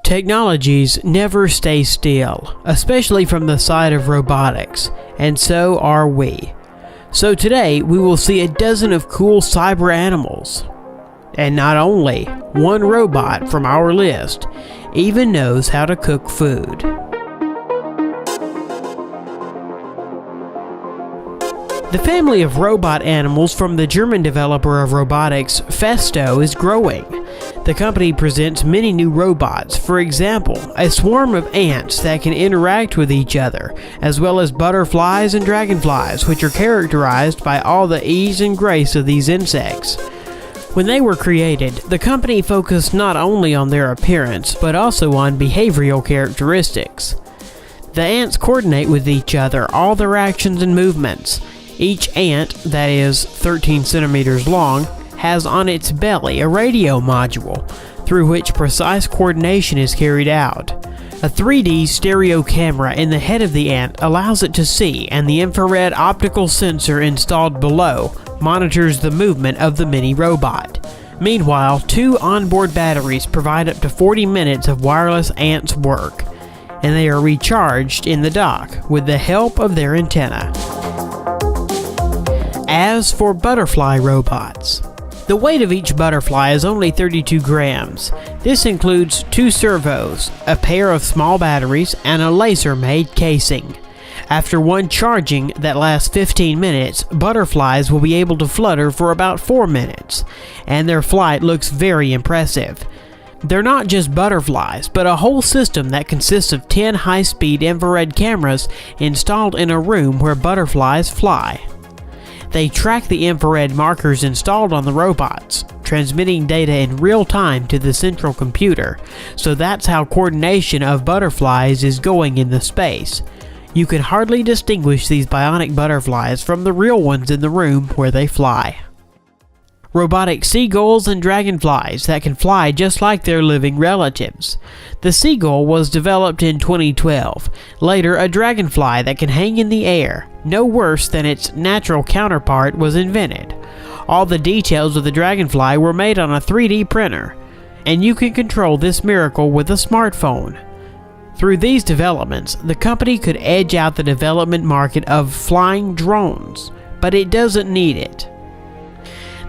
Technologies never stay still, especially from the side of robotics, and so are we. So today we will see a dozen of cool cyber animals. And not only, one robot from our list even knows how to cook food. The family of robot animals from the German developer of robotics, Festo, is growing. The company presents many new robots, for example, a swarm of ants that can interact with each other, as well as butterflies and dragonflies, which are characterized by all the ease and grace of these insects. When they were created, the company focused not only on their appearance, but also on behavioral characteristics. The ants coordinate with each other all their actions and movements. Each ant, that is 13 centimeters long, has on its belly a radio module, through which precise coordination is carried out. A 3D stereo camera in the head of the ant allows it to see, and the infrared optical sensor installed below monitors the movement of the mini robot. Meanwhile, 2 onboard batteries provide up to 40 minutes of wireless ants work, and they are recharged in the dock with the help of their antenna. As for butterfly robots, the weight of each butterfly is only 32 grams. This includes 2 servos, a pair of small batteries, and a laser-made casing. After one charging that lasts 15 minutes, butterflies will be able to flutter for about 4 minutes, and their flight looks very impressive. They're not just butterflies, but a whole system that consists of 10 high-speed infrared cameras installed in a room where butterflies fly. They track the infrared markers installed on the robots, transmitting data in real time to the central computer, so that's how coordination of butterflies is going in the space. You can hardly distinguish these bionic butterflies from the real ones in the room where they fly. Robotic seagulls and dragonflies that can fly just like their living relatives. The seagull was developed in 2012. Later, a dragonfly that can hang in the air, no worse than its natural counterpart, was invented. All the details of the dragonfly were made on a 3D printer, and you can control this miracle with a smartphone. Through these developments, the company could edge out the development market of flying drones, but it doesn't need it.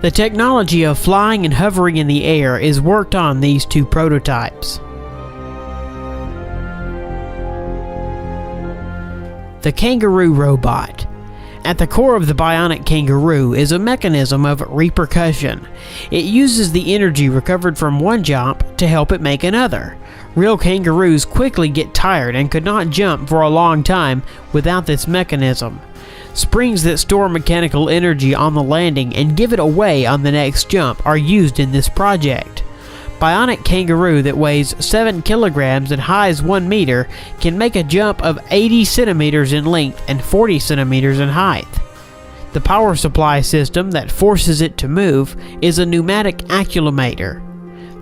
The technology of flying and hovering in the air is worked on these 2 prototypes. The kangaroo robot. At the core of the bionic kangaroo is a mechanism of repercussion. It uses the energy recovered from one jump to help it make another. Real kangaroos quickly get tired and could not jump for a long time without this mechanism. Springs that store mechanical energy on the landing and give it away on the next jump are used in this project. Bionic kangaroo that weighs 7 kilograms and highs 1 meter can make a jump of 80 centimeters in length and 40 centimeters in height. The power supply system that forces it to move is a pneumatic accumulator.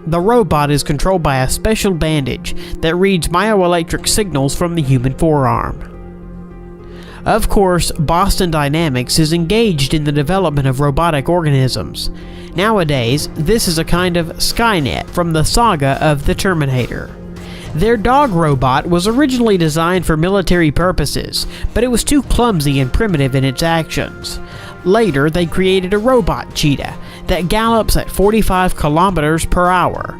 The robot is controlled by a special bandage that reads myoelectric signals from the human forearm. Of course, Boston Dynamics is engaged in the development of robotic organisms. Nowadays, this is a kind of Skynet from the saga of the Terminator. Their dog robot was originally designed for military purposes, but it was too clumsy and primitive in its actions. Later, they created a robot cheetah that gallops at 45 kilometers per hour.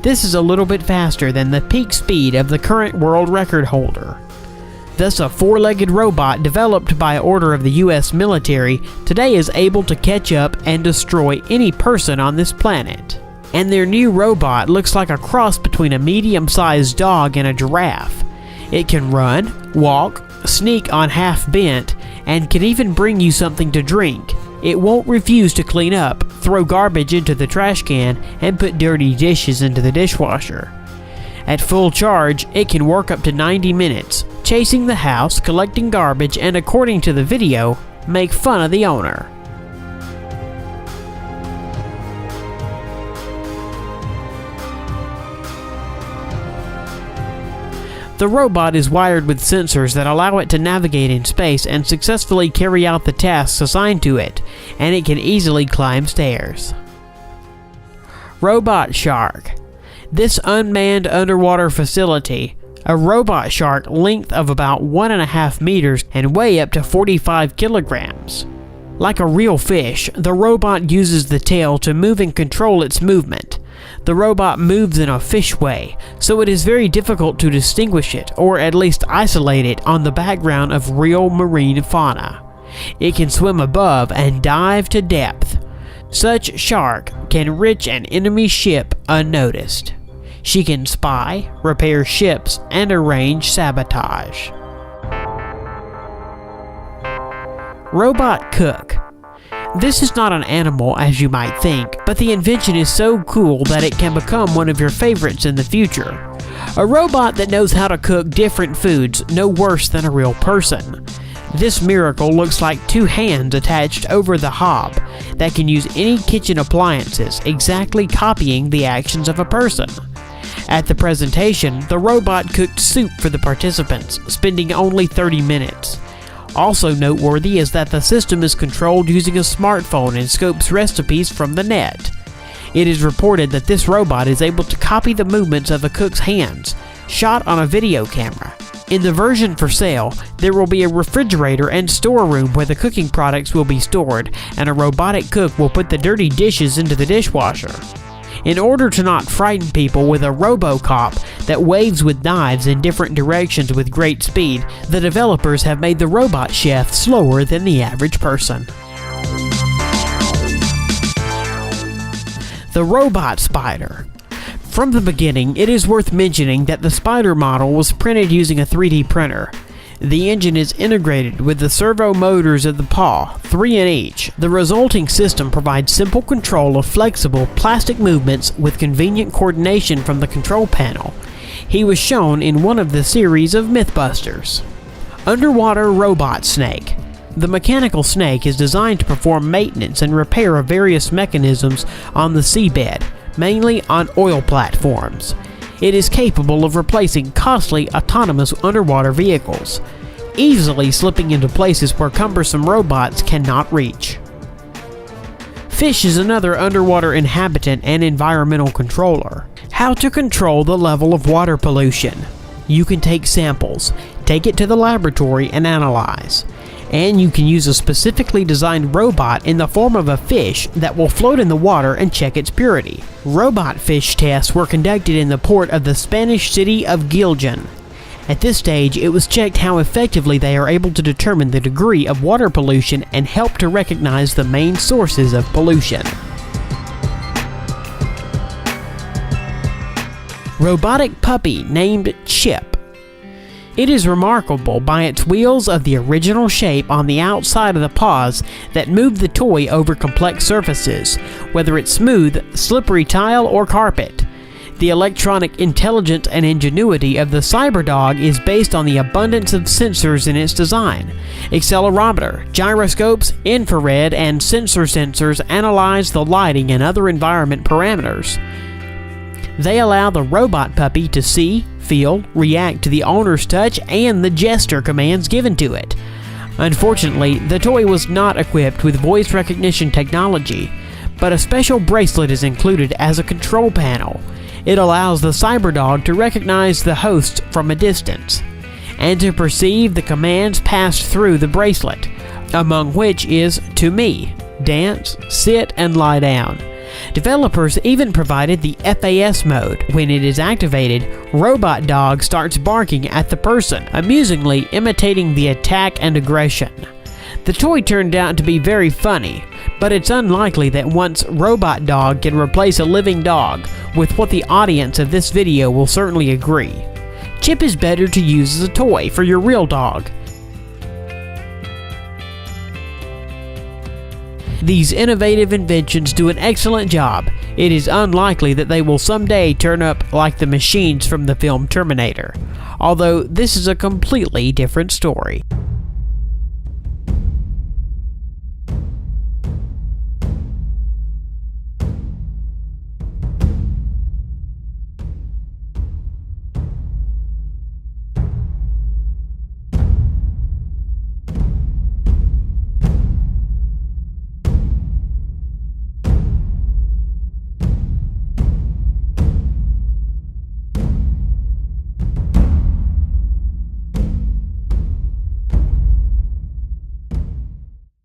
This is a little bit faster than the peak speed of the current world record holder. Thus, a 4-legged robot developed by order of the US military today is able to catch up and destroy any person on this planet. And their new robot looks like a cross between a medium-sized dog and a giraffe. It can run, walk, sneak on half bent, and can even bring you something to drink. It won't refuse to clean up, throw garbage into the trash can, and put dirty dishes into the dishwasher. At full charge, it can work up to 90 minutes, chasing the house, collecting garbage, and according to the video, make fun of the owner. The robot is wired with sensors that allow it to navigate in space and successfully carry out the tasks assigned to it, and it can easily climb stairs. Robot Shark. This unmanned underwater facility, a robot shark length of about 1.5 meters and weigh up to 45 kilograms. Like a real fish, the robot uses the tail to move and control its movement. The robot moves in a fish way, so it is very difficult to distinguish it, or at least isolate it on the background of real marine fauna. It can swim above and dive to depth. Such shark can reach an enemy ship unnoticed. She can spy, repair ships, and arrange sabotage. Robot Cook. This is not an animal as you might think, but the invention is so cool that it can become one of your favorites in the future. A robot that knows how to cook different foods no worse than a real person. This miracle looks like two hands attached over the hob that can use any kitchen appliances, exactly copying the actions of a person. At the presentation, the robot cooked soup for the participants, spending only 30 minutes. Also noteworthy is that the system is controlled using a smartphone and scopes recipes from the net. It is reported that this robot is able to copy the movements of a cook's hands, shot on a video camera. In the version for sale, there will be a refrigerator and storeroom where the cooking products will be stored, and a robotic cook will put the dirty dishes into the dishwasher. In order to not frighten people with a RoboCop that waves with knives in different directions with great speed, the developers have made the robot chef slower than the average person. The Robot Spider. From the beginning, it is worth mentioning that the Spider model was printed using a 3D printer. The engine is integrated with the servo motors of the paw, 3 in each. The resulting system provides simple control of flexible plastic movements with convenient coordination from the control panel. He was shown in one of the series of Mythbusters. Underwater Robot Snake. The mechanical snake is designed to perform maintenance and repair of various mechanisms on the seabed, mainly on oil platforms. It is capable of replacing costly autonomous underwater vehicles, easily slipping into places where cumbersome robots cannot reach. Fish is another underwater inhabitant and environmental controller. How to control the level of water pollution. You can take samples, take it to the laboratory and analyze. And you can use a specifically designed robot in the form of a fish that will float in the water and check its purity. Robot fish tests were conducted in the port of the Spanish city of Giljan. At this stage, it was checked how effectively they are able to determine the degree of water pollution and help to recognize the main sources of pollution. Robotic puppy named Chip. It is remarkable by its wheels of the original shape on the outside of the paws that move the toy over complex surfaces, whether it's smooth, slippery tile, or carpet. The electronic intelligence and ingenuity of the CyberDog is based on the abundance of sensors in its design. Accelerometer, gyroscopes, infrared, and sensors analyze the lighting and other environment parameters. They allow the robot puppy to see, feel, react to the owner's touch and the gesture commands given to it. Unfortunately, the toy was not equipped with voice recognition technology, but a special bracelet is included as a control panel. It allows the CyberDog to recognize the host from a distance, and to perceive the commands passed through the bracelet, among which is to me, dance, sit, and lie down. Developers even provided the FAS mode. When it is activated, Robot Dog starts barking at the person, amusingly imitating the attack and aggression. The toy turned out to be very funny, but it's unlikely that once Robot Dog can replace a living dog, with what the audience of this video will certainly agree. Chip is better to use as a toy for your real dog. These innovative inventions do an excellent job. It is unlikely that they will someday turn up like the machines from the film Terminator, although this is a completely different story.